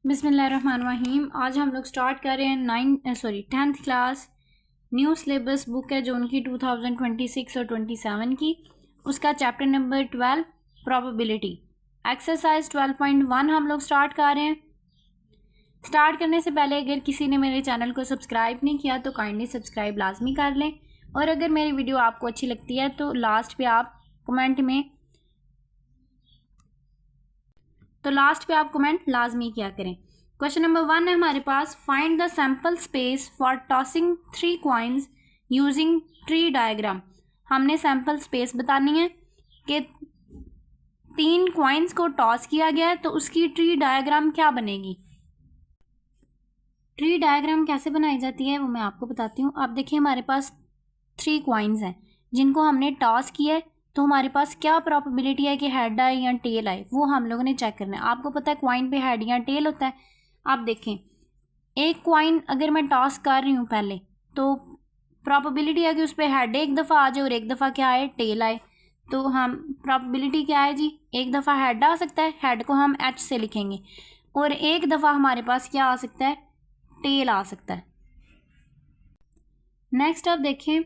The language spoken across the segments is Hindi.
बिस्मिल्लाहिर्रहमानिर्रहीम। आज हम लोग स्टार्ट कर रहे हैं 10th class. New syllabus book है जो उनकी 2026 और 27 की। उसका चैप्टर नंबर 12 प्रोबेबिलिटी, एक्सरसाइज 12.1 हम लोग स्टार्ट कर रहे हैं। स्टार्ट करने से पहले अगर किसी ने मेरे चैनल को सब्सक्राइब नहीं किया तो काइंडली सब्सक्राइब लाजमी कर लें, और अगर मेरी वीडियो आपको अच्छी लगती है तो लास्ट पे आप कमेंट लाजमी किया करें। क्वेश्चन नंबर 1 है हमारे पास, find the sample space for tossing 3 coins using tree diagram. हमने सैम्पल स्पेस बतानी है कि 3 कॉइन्स को टॉस किया गया है तो उसकी ट्री डायग्राम क्या बनेगी। ट्री डायग्राम कैसे बनाई जाती है वो मैं आपको बताती हूँ। आप देखिए हमारे पास 3 कॉइन्स हैं जिनको हमने टॉस किया है, तो हमारे पास क्या प्रोबेबिलिटी है कि हेड आए या टेल आए वो हम लोगों ने चेक करना है। आपको पता है कॉइन पे हेड या टेल होता है। आप देखें एक कॉइन अगर मैं टॉस कर रही हूँ पहले, तो प्रोबेबिलिटी है कि उस पर हेड एक दफ़ा आ जाए और एक दफ़ा क्या आए, टेल आए। तो हम प्रोबेबिलिटी क्या है जी, एक दफ़ा हेड आ सकता है, हेड को हम एच से लिखेंगे, और एक दफ़ा हमारे पास क्या आ सकता है, टेल आ सकता है। नेक्स्ट अब देखें,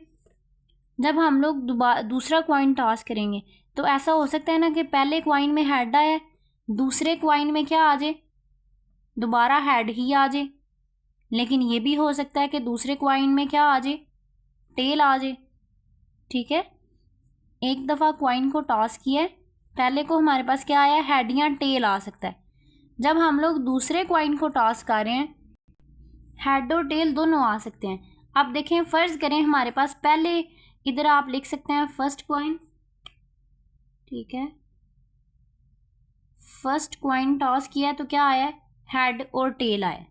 जब हम लोग दूसरा कॉइन टॉस करेंगे तो ऐसा हो सकता है ना कि पहले कॉइन में हेड आया, दूसरे कॉइन में क्या आ जाए, दोबारा हेड ही आ जाए। लेकिन ये भी हो सकता है कि दूसरे कॉइन में क्या आ जाए, टेल आ जाए। ठीक है, एक दफ़ा कॉइन को टॉस किया है, पहले को हमारे पास क्या आया, हेड या टेल आ सकता है। जब हम लोग दूसरे कॉइन को टॉस कर रहे हैं, हेड और टेल दोनों आ सकते हैं। अब देखें, फ़र्ज़ करें हमारे पास पहले, इधर आप लिख सकते हैं फर्स्ट कॉइन। ठीक है, फर्स्ट कॉइन टॉस किया है तो क्या आया है, हेड और टेल आया।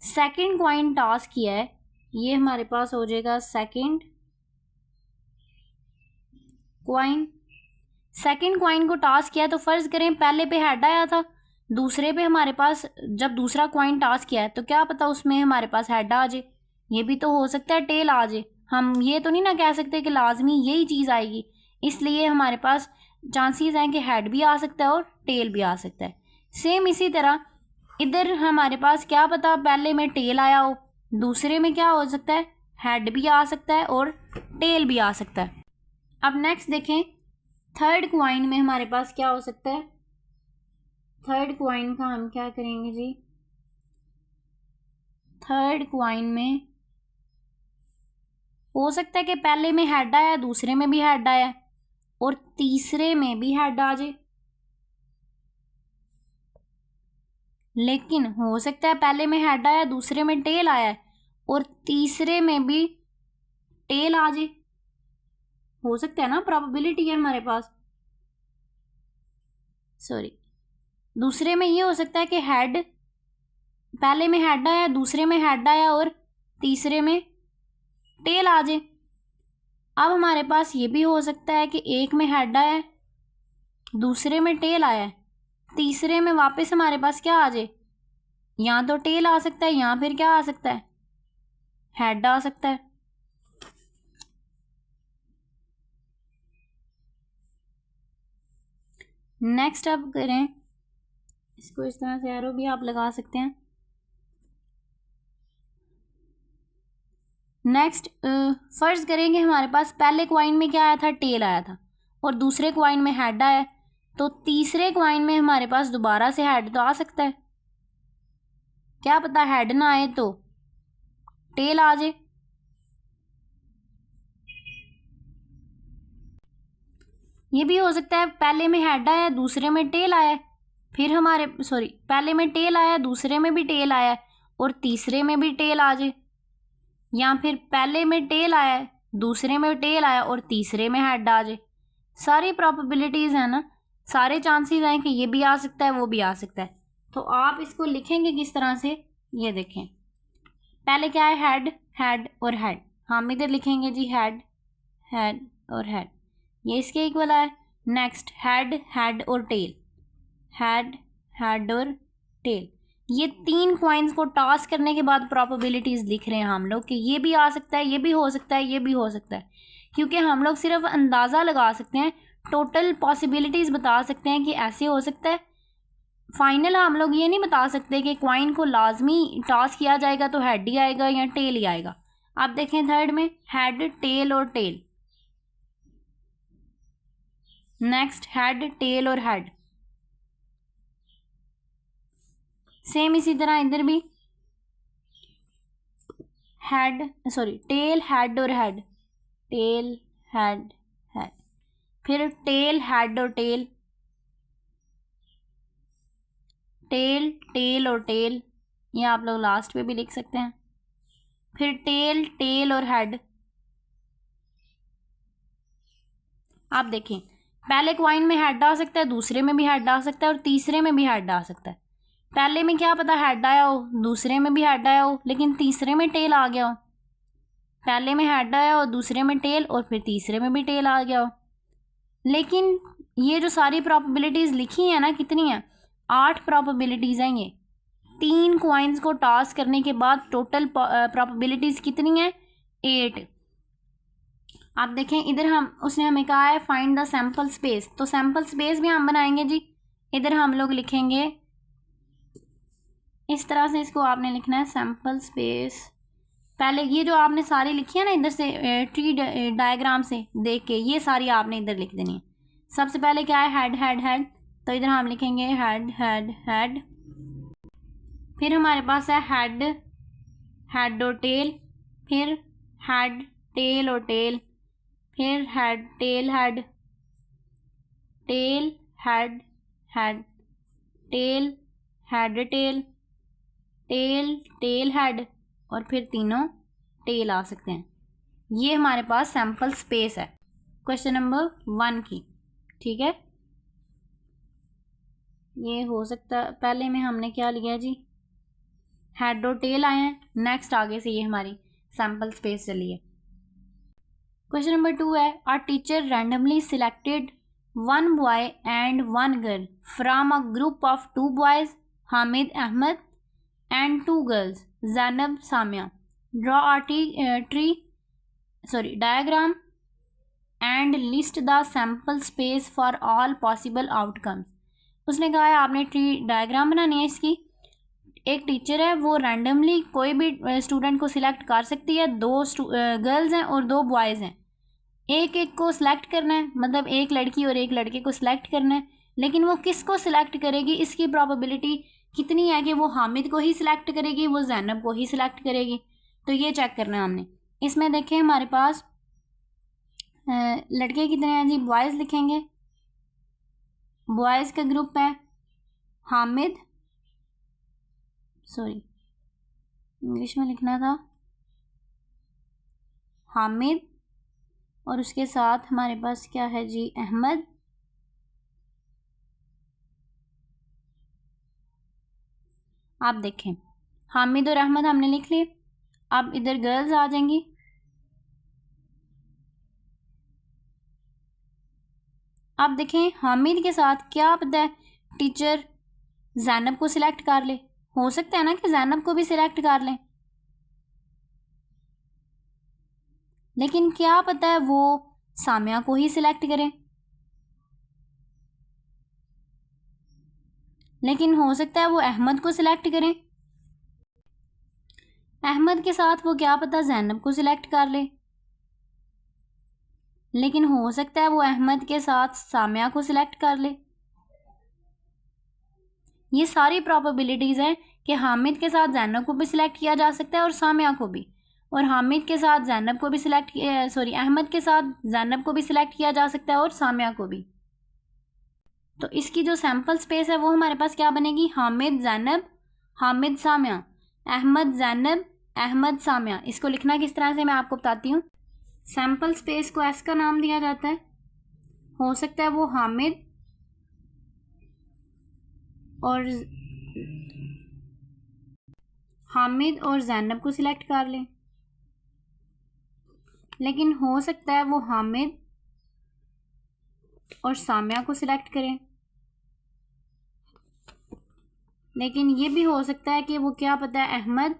सेकंड कॉइन टॉस किया है, ये हमारे पास हो जाएगा सेकंड कॉइन। सेकंड कॉइन को टॉस किया तो फ़र्ज़ करें पहले पे हेड आया था, दूसरे पे हमारे पास जब दूसरा कॉइन टॉस किया है तो क्या पता उसमें हमारे पास हेड आ जाए, ये भी तो हो सकता है टेल आ जाए। हम ये तो नहीं ना कह सकते कि लाजमी यही चीज़ आएगी, इसलिए हमारे पास चांसेस हैं कि हेड भी आ सकता है और टेल भी आ सकता है। सेम इसी तरह इधर हमारे पास क्या पता पहले में टेल आया हो, दूसरे में क्या हो सकता है, हेड भी आ सकता है और टेल भी आ सकता है। अब नेक्स्ट देखें, थर्ड कॉइन में हमारे पास क्या हो सकता है। थर्ड कॉइन का हम क्या करेंगे जी, थर्ड कॉइन में हो सकता है कि पहले में हेड आया, दूसरे में भी हेड आया और तीसरे में भी हेड आ जाए। लेकिन हो सकता है पहले में हेड आया, दूसरे में टेल आया और तीसरे में भी टेल आ जाए। हो सकता है ना, प्रोबेबिलिटी है हमारे पास। सॉरी, दूसरे में ये हो सकता है कि हेड, पहले में हेड आया, दूसरे में हेड आया और तीसरे में टेल आ जाए। अब हमारे पास ये भी हो सकता है कि एक में हेड आया है, दूसरे में टेल आया है, तीसरे में वापस हमारे पास क्या आ जाए, या तो टेल आ सकता है या फिर क्या आ सकता है, हेड आ सकता है। नेक्स्ट अब करें इसको, इस तरह से एरो भी आप लगा सकते हैं। नेक्स्ट फर्ज करेंगे हमारे पास पहले कॉइन में क्या आया था, टेल आया था, और दूसरे कॉइन में हेड आया, तो तीसरे कॉइन में हमारे पास दोबारा से हेड तो आ सकता है। क्या पता हेड ना आए तो टेल आ जाए। ये भी हो सकता है पहले में हेड आया, दूसरे में टेल आया, फिर पहले में टेल आया, दूसरे में भी टेल आया और तीसरे में भी टेल आ जाए। या फिर पहले में टेल आया, दूसरे में टेल आया और तीसरे में हेड आ जाए। सारी प्रोबेबिलिटीज़ है ना, सारे चांसेस हैं कि ये भी आ सकता है वो भी आ सकता है। तो आप इसको लिखेंगे किस तरह से, ये देखें, पहले क्या है, हेड, हेड और हेड। हम इधर लिखेंगे जी हेड, हेड और हेड, ये इसके इक्वल है। नेक्स्ट हेड, हेड और टेल, हेड, हेड और टेल। ये 3 कॉइन्स को टॉस करने के बाद प्रोबेबिलिटीज़ लिख रहे हैं हम लोग कि ये भी आ सकता है, ये भी हो सकता है, ये भी हो सकता है, क्योंकि हम लोग सिर्फ अंदाज़ा लगा सकते हैं, टोटल पॉसिबिलिटीज़ बता सकते हैं कि ऐसे हो सकता है, फाइनल हम लोग ये नहीं बता सकते कि क्वाइन को लाजमी टॉस किया जाएगा तो हेड ही आएगा या टेल ही आएगा। आप देखें थर्ड में हेड, टेल और टेल। नेक्स्ट हेड, टेल और हेड। सेम इसी तरह इधर भी हेड, सॉरी टेल, हेड और हेड, टेल, हेड, हेड। फिर टेल, हेड और टेल, टेल, टेल और टेल। ये आप लोग लास्ट पे भी लिख सकते हैं। फिर टेल, टेल और हेड। आप देखें पहले क्वाइन में हेड आ सकता है, दूसरे में भी हेड आ सकता है और तीसरे में भी हेड आ सकता है। पहले में क्या पता हेड आया हो, दूसरे में भी हेड आया हो, लेकिन तीसरे में टेल आ गया हो। पहले में हेड आया हो, दूसरे में टेल और फिर तीसरे में भी टेल आ गया हो। लेकिन ये जो सारी प्रॉबिलिटीज़ लिखी हैं ना, कितनी हैं? 8 प्रॉबिलिटीज़ हैं ये। 3 क्वाइंस को टॉस करने के बाद टोटल प्रॉबिलिटीज़ कितनी हैं? 8। आप देखें इधर उसने हमें कहा है फाइंड द सैम्पल स्पेस, तो सैम्पल स्पेस भी हम बनाएंगे जी। इधर हम लोग लिखेंगे इस तरह से, इसको आपने लिखना है सैम्पल स्पेस। पहले ये जो आपने सारी लिखी है ना इधर से ट्री डायग्राम से देख के, ये सारी आपने इधर लिख देनी है। सबसे पहले क्या है? Head, head, head. तो इधर हम लिखेंगे हेड, हेड, हेड। फिर हमारे पास है हेड, हेड और टेल। फिर हेड, टेल और टेल। फिर head, tail, head, tail, head, head, tail, head, tail, tail, tail, head और फिर तीनों टेल आ सकते हैं। ये हमारे पास सैम्पल स्पेस है क्वेश्चन नंबर 1 की। ठीक है, ये हो सकता पहले में हमने क्या लिया जी? हेड और टेल आए हैं। नेक्स्ट आगे से ये हमारी सैम्पल स्पेस चली है। क्वेश्चन नंबर 2 है our teacher randomly selected 1 boy and 1 girl from a group of 2 boys Hamid, Ahmed and 2 girls Zainab, Samia. Draw a diagram and list the sample space for all possible outcomes. उसने कहा है आपने ट्री डायग्राम बनानी है इसकी। एक टीचर है वो रैंडमली कोई भी स्टूडेंट को सिलेक्ट कर सकती है। 2 गर्ल्स हैं और 2 बॉयज़ हैं। एक एक को सिलेक्ट करना है, मतलब एक लड़की और एक लड़के को सिलेक्ट करना है। लेकिन वो किसको सिलेक्ट करेगी, इसकी प्रोबेबिलिटी कितनी है कि वो हामिद को ही सिलेक्ट करेगी, वो ज़ैनब को ही सिलेक्ट करेगी। तो ये चेक करना है हमने। इसमें देखें हमारे पास लड़के कितने हैं जी? बॉयज़ लिखेंगे। बॉयज़ का ग्रुप है हामिद, सॉरी इंग्लिश में लिखना था, हामिद और उसके साथ हमारे पास क्या है जी? अहमद। आप देखें हामिद और अहमद हमने लिख लिए। अब इधर गर्ल्स आ जाएंगी। अब देखें हामिद के साथ क्या पता है टीचर ज़ैनब को सिलेक्ट कर ले। हो सकता है ना कि ज़ैनब को भी सिलेक्ट कर लें, लेकिन क्या पता है वो सामिया को ही सिलेक्ट करें। लेकिन हो सकता है वो अहमद को सिलेक्ट करें। अहमद के साथ वो क्या पता ज़ैनब को सिलेक्ट कर ले, लेकिन हो सकता है वो अहमद के साथ सामिया को सिलेक्ट कर ले। ये सारी प्रॉबिलिटीज़ हैं कि हामिद के साथ ज़ैनब को भी सिलेक्ट किया जा सकता है और सामिया को भी, और हामिद के साथ ज़ैनब को भी सिलेक्ट किया, सॉरी अहमद के साथ ज़ैनब को भी सिलेक्ट किया जा सकता है और सामिया को भी। तो इसकी जो सैम्पल स्पेस है वो हमारे पास क्या बनेगी? हामिद, ज़ैनब, हामिद, सामिया, अहमद, ज़ैनब, अहमद, सामिया। इसको लिखना किस तरह से मैं आपको बताती हूँ। सैम्पल स्पेस को एस का नाम दिया जाता है। हो सकता है वो हामिद और ज़ैनब को सिलेक्ट कर लें, लेकिन हो सकता है वो हामिद और सामिया को सिलेक्ट करें। लेकिन ये भी हो सकता है कि वो क्या पता है अहमद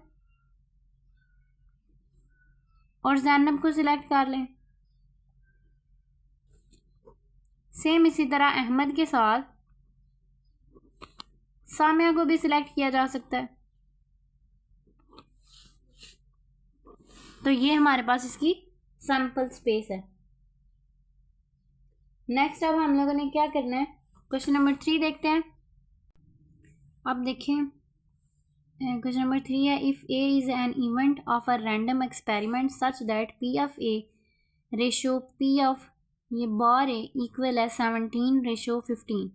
और ज़ैनब को सिलेक्ट कर लें। सेम इसी तरह अहमद के साथ सामिया को भी सिलेक्ट किया जा सकता है। तो ये हमारे पास इसकी सैंपल स्पेस है। नेक्स्ट अब हम लोगों ने क्या करना है, क्वेश्चन नंबर 3 देखते हैं। अब देखें क्वेश्चन नंबर 3 है, if A is an event of a random experiment such that P of A ratio P of ये बार ए इक्वल है 17:15।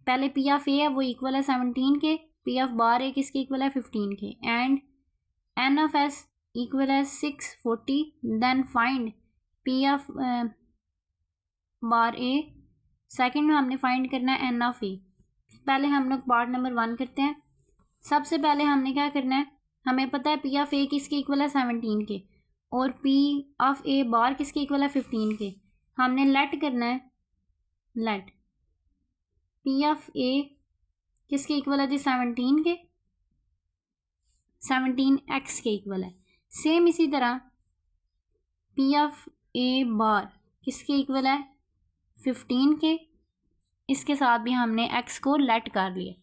पहले पी ऑफ ए है वो इक्वल है 17 के, पी ऑफ बार ए किसके इक्वल है 15 के, and n of S equal है 640। Then find P of bar A. Second में हमने फाइंड करना है एन ऑफ ए। पहले हम लोग पार्ट नंबर 1 करते हैं। सबसे पहले हमने क्या करना है, हमें पता है पी ऑफ ए किसके इक्वल है 17 के और पी ऑफ ए बार किसके इक्वल है 15 के। हमने लेट करना है, लेट पी ऑफ ए किसके इक्वल है जी 17 के, 17x के इक्वल है। सेम इसी तरह पी ऑफ ए बार किसके इक्वल है 15 के, इसके साथ भी हमने x को लेट कर लिया।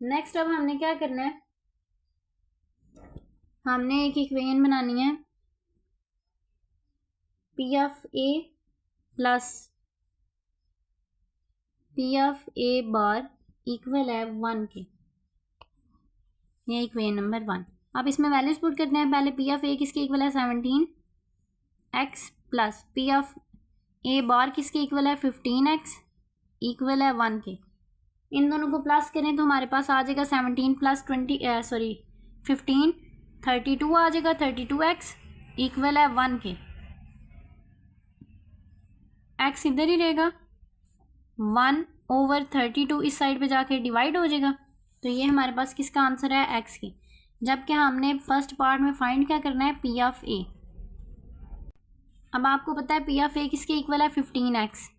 नेक्स्ट अब हमने क्या करना है, हमने एक इक्वेशन बनानी है P of A plus P of A bar equal है 1 के, ये इक्वेशन नंबर 1। अब इसमें वैल्यूज पुट करते हैं। पहले पी ऑफ ए किसके इक्वल है 17x plus P of A बार किसके इक्वल है 15x इक्वल है 1 के। इन दोनों को प्लस करें तो हमारे पास आ जाएगा 17 प्लस 15 32 आ जाएगा, 32x इक्वल है 1 के। x इधर ही रहेगा, 1/32 इस साइड पे जाके डिवाइड हो जाएगा। तो ये हमारे पास किसका आंसर है x की। जबकि हमने फर्स्ट पार्ट में फाइंड क्या करना है पी ऑफ ए। अब आपको पता है पी ऑफ ए किसके इक्वल है 15x,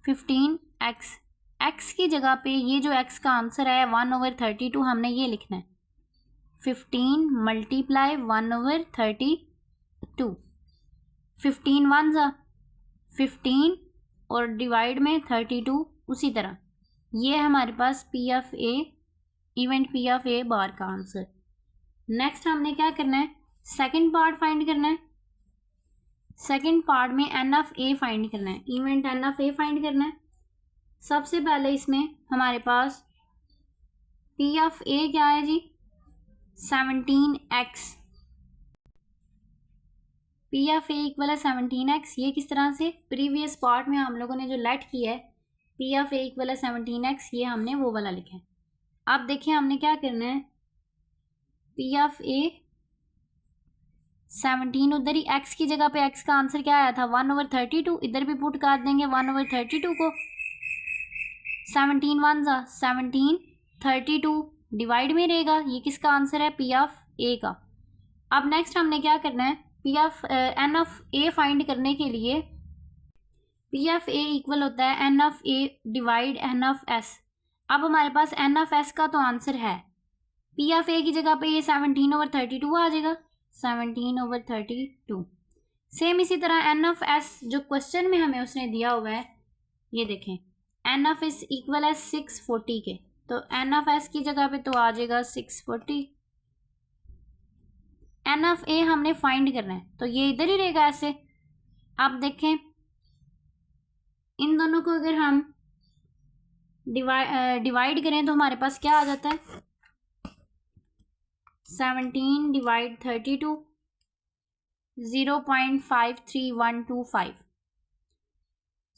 15x। x की जगह पे ये जो x का आंसर है 1/32 हमने ये लिखना है 15 मल्टीप्लाई 1/32। 15 1 ज़ा 15 और डिवाइड में 32 उसी तरह। ये है हमारे पास P of A event P of A bar का आंसर। नेक्स्ट हमने क्या करना है, सेकंड पार्ट फाइंड करना है। सेकंड पार्ट में एन ऑफ ए फाइंड करना है, event n of A find करना है। सबसे पहले इसमें हमारे पास पी ऑफ ए क्या है जी 17x, P of A equal है 17x। ये किस तरह से, प्रीवियस पार्ट में हम लोगों ने जो लेट किया है पी ऑफ ए इक्वल है 17x, ये हमने वो वाला लिखा है। अब देखिए हमने क्या करना है, पी ऑफ ए 17 उधर ही x की जगह पे x का आंसर क्या आया था 1/32, इधर भी पुट कर देंगे 1/32 को। 17 1 ज़ा 17, 32 डिवाइड में रहेगा, ये किसका आंसर है पी ऑफ ए का। अब नेक्स्ट हमने क्या करना है, P of n of A find करने के लिए पी ऑफ ए इक्वल होता है n of A divide n of S. अब हमारे पास एन ऑफ एस का तो आंसर है, पी ऑफ ए की जगह पे ये 17/32 आ जाएगा, 17/32। सेम इसी तरह एन ऑफ एस जो क्वेश्चन में हमें उसने दिया हुआ है, ये देखें एन ऑफ एस इक्वल है 640 के, तो एन ऑफ एस की जगह पे तो आ जाएगा 640। एन ऑफ ए हमने फाइंड करना है तो ये इधर ही रहेगा ऐसे। अब देखें इन दोनों को अगर हम डिवाइड करें तो हमारे पास क्या आ जाता है 17 डिवाइड 32 0.53125।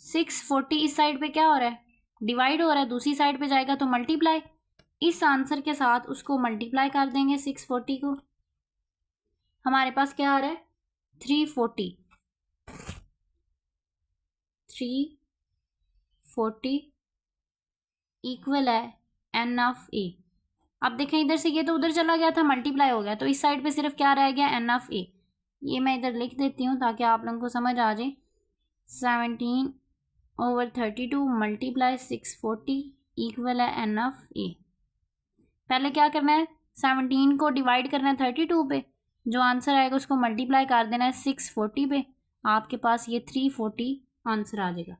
640 इस साइड पे क्या हो रहा है डिवाइड हो रहा है, दूसरी साइड पे जाएगा तो मल्टीप्लाई। इस आंसर के साथ उसको मल्टीप्लाई कर देंगे 640 को, हमारे पास क्या आ रहा है 340 इक्वल है एन ऑफ ए। अब देखें इधर से ये तो उधर चला गया था, मल्टीप्लाई हो गया, तो इस साइड पे सिर्फ क्या रह गया एन ऑफ ए। ये मैं इधर लिख देती हूँ ताकि आप लोगों को समझ आ जाए। 17/32 मल्टीप्लाई 640 इक्वल है एन ऑफ ए। पहले क्या करना है 17 को डिवाइड करना है 32 पे, जो आंसर आएगा उसको मल्टीप्लाई कर देना है 640 पे, आपके पास ये 340 आंसर आ जाएगा।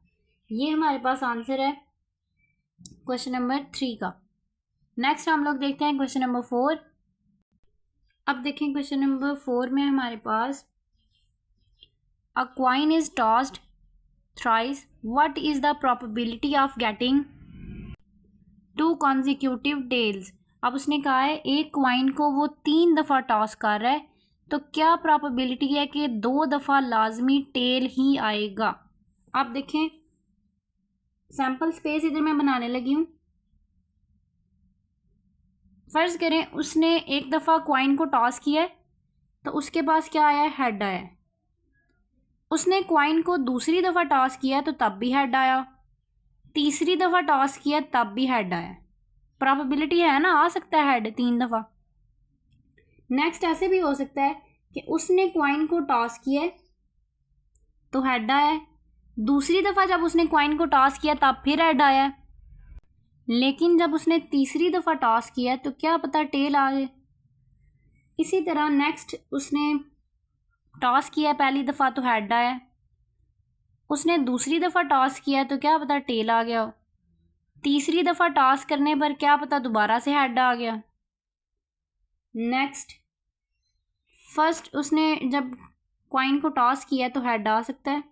ये हमारे पास आंसर है क्वेश्चन नंबर 3 का। नेक्स्ट हम लोग देखते हैं क्वेश्चन नंबर 4। अब देखें क्वेश्चन नंबर 4 में हमारे पास a coin is tossed thrice, what is the probability of getting 2 consecutive tails. अब उसने कहा है एक कॉइन को वो 3 दफ़ा टॉस कर रहा है, तो क्या प्रोबेबिलिटी है कि 2 दफ़ा लाजमी टेल ही आएगा। आप देखें सैम्पल स्पेस इधर मैं बनाने लगी हूँ। फर्ज करें उसने एक दफ़ा कॉइन को टॉस किया है, तो उसके पास क्या आया है, हेड आया है। उसने कॉइन को दूसरी दफ़ा टॉस किया तो तब भी हेड आया, तीसरी दफ़ा टॉस किया तब भी हेड आया। प्रोबेबिलिटी है ना, आ सकता है हेड 3 दफ़ा। नेक्स्ट ऐसे भी हो सकता है कि उसने कॉइन को टॉस किया तो हेड आया है, दूसरी दफ़ा जब उसने कॉइन को टॉस किया तब फिर हेड आया है, लेकिन जब उसने तीसरी दफ़ा टॉस किया तो क्या पता टेल आ जाए। इसी तरह नेक्स्ट उसने टॉस किया पहली दफ़ा तो हेड आया, उसने दूसरी दफ़ा टॉस किया तो क्या पता टेल आ गया हो, तीसरी दफ़ा टॉस करने पर क्या पता दोबारा से हेड आ गया। नेक्स्ट फर्स्ट उसने जब कॉइन को टॉस किया तो हेड आ सकता है,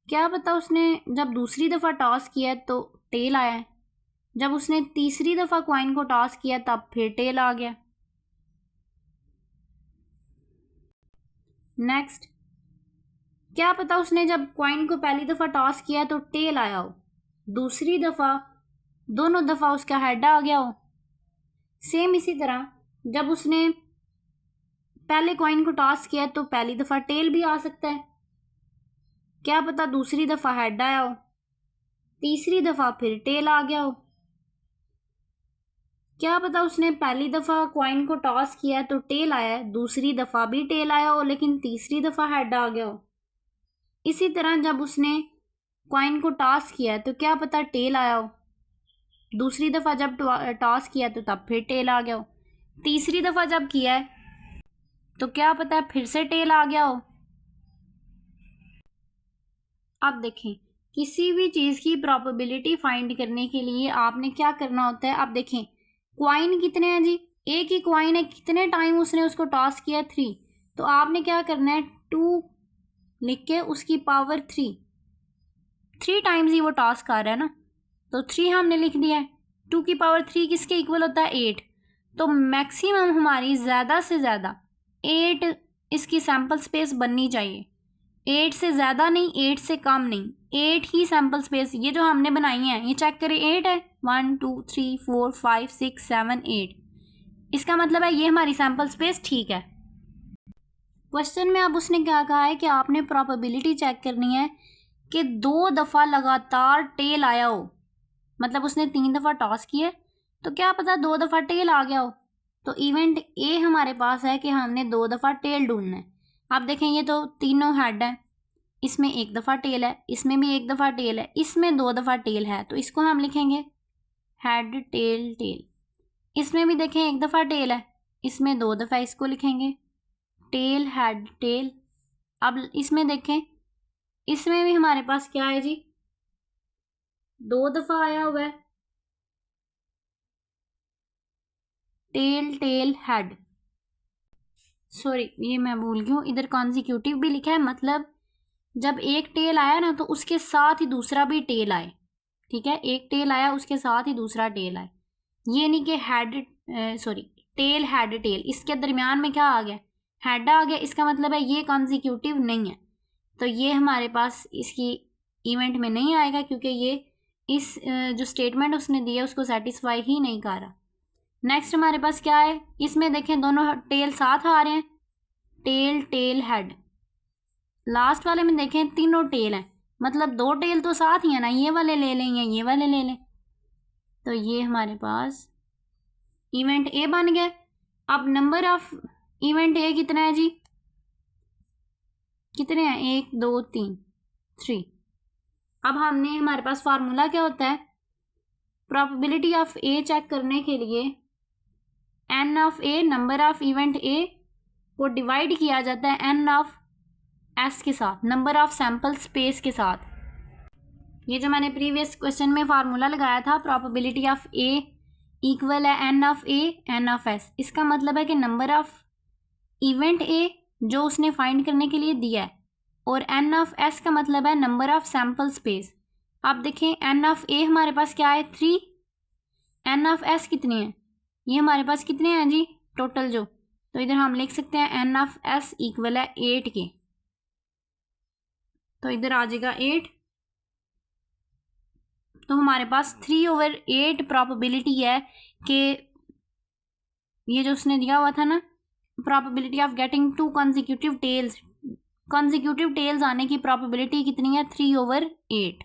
क्या पता उसने जब दूसरी दफ़ा टॉस किया तो टेल आया है, जब उसने तीसरी दफ़ा कॉइन को टॉस किया तब फिर टेल आ गया। नेक्स्ट क्या पता उसने जब कॉइन को पहली दफ़ा टॉस किया तो टेल आया हो, दूसरी दफ़ा दोनों दफ़ा उसका हेड आ गया हो। सेम इसी तरह जब उसने पहले कॉइन को टॉस किया तो पहली दफ़ा टेल भी आ सकता है, क्या पता दूसरी दफ़ा हेड आया हो, तीसरी दफ़ा फिर टेल आ गया हो। क्या पता उसने पहली दफ़ा कॉइन को टॉस किया तो टेल आया है, दूसरी दफ़ा भी टेल आया हो, लेकिन तीसरी दफ़ा हेड आ गया हो। इसी तरह जब उसने कॉइन को टॉस किया तो क्या पता टेल आया हो, दूसरी दफ़ा जब टॉस किया तो तब फिर टेल आ गया हो, तीसरी दफ़ा जब किया है तो क्या पता फिर से टेल आ गया हो। अब देखें किसी भी चीज़ की प्रोबेबिलिटी फाइंड करने के लिए आपने क्या करना होता है। अब देखें क्वाइन कितने हैं जी, एक ही क्वाइन है, कितने टाइम उसने उसको टॉस किया 3, तो आपने क्या करना है 2 लिख के उसकी पावर 3 टाइम्स ही वो टॉस कर रहा है ना, तो 3 हमने लिख दिया है। 2 की पावर 3 किसके इक्वल होता है 8, तो मैक्सिमम हमारी ज़्यादा से ज़्यादा 8 इसकी सैम्पल स्पेस बननी चाहिए, 8 से ज़्यादा नहीं 8 से कम नहीं, 8 ही सैम्पल स्पेस। ये जो हमने बनाई है ये चेक करें 8 है, 1 2 3 4 5 6 7 8, इसका मतलब है ये हमारी सैम्पल स्पेस ठीक है। क्वेश्चन में अब उसने क्या कहा है कि आपने प्रोबेबिलिटी चेक करनी है कि 2 दफ़ा लगातार टेल आया हो, मतलब उसने 3 दफ़ा टॉस किया तो क्या पता 2 दफ़ा टेल आ गया हो, तो इवेंट ए हमारे पास है कि हमने 2 दफ़ा टेल ढूंढना है। आप देखें ये तो तीनों हेड हैं, इसमें 1 दफ़ा टेल है, इसमें भी 1 दफ़ा टेल है, इसमें 2 दफ़ा टेल है, तो इसको हम लिखेंगे हेड टेल टेल। इसमें भी देखें 1 दफ़ा टेल है, इसमें 2 दफ़ा, इसको लिखेंगे टेल हेड टेल। अब इसमें देखें इसमें भी हमारे पास क्या है जी, 2 दफ़ा आया हुआ है टेल टेल हेड, सॉरी ये मैं भूल गई हूँ, इधर कॉन्जिक्यूटिव भी लिखा है, मतलब जब एक टेल आया ना तो उसके साथ ही दूसरा भी टेल आए, ठीक है, एक टेल आया उसके साथ ही दूसरा टेल आए, ये नहीं कि head sorry tell head tell, इसके दरमियान में क्या आ गया हेड आ गया, इसका मतलब है ये कॉन्जिक्यूटिव नहीं है, तो ये हमारे पास इसकी इवेंट में नहीं आएगा, क्योंकि ये इस जो स्टेटमेंट उसने दिया उसको सेटिस्फाई ही नहीं कर रहा। नेक्स्ट हमारे पास क्या है, इसमें देखें दोनों टेल साथ आ रहे हैं, टेल टेल हेड। लास्ट वाले में देखें तीनों टेल हैं, मतलब 2 टेल तो साथ ही है ना, ये वाले ले लें या ये वाले ले लें, तो ये हमारे पास इवेंट ए बन गया। अब नंबर ऑफ इवेंट ए कितना है जी, कितने हैं 1 2 3 3। अब हमने हमारे पास फार्मूला क्या होता है, प्रोबेबिलिटी ऑफ ए चेक करने के लिए n of A number of event A को डिवाइड किया जाता है एन ऑफ एस के साथ, नंबर ऑफ सैम्पल स्पेस के साथ। ये जो मैंने प्रीवियस क्वेश्चन में फार्मूला लगाया था प्रोबेबिलिटी ऑफ ए इक्वल है n of A n of S. इसका मतलब है कि नंबर ऑफ इवेंट ए जो उसने फाइंड करने के लिए दिया है, और एन ऑफ एस का मतलब है नंबर ऑफ सैम्पल स्पेस। आप देखें एन ऑफ ए हमारे पास क्या है 3, एन ऑफ एस कितनी है, ये हमारे पास कितने हैं जी टोटल जो, तो इधर हम लिख सकते हैं एन ऑफ एस इक्वल है 8 के, तो इधर आ जाएगा 8। तो हमारे पास 3/8 प्रोबेबिलिटी है कि ये जो उसने दिया हुआ था ना, probability of getting 2 consecutive tails आने की प्रोबेबिलिटी कितनी है 3/8।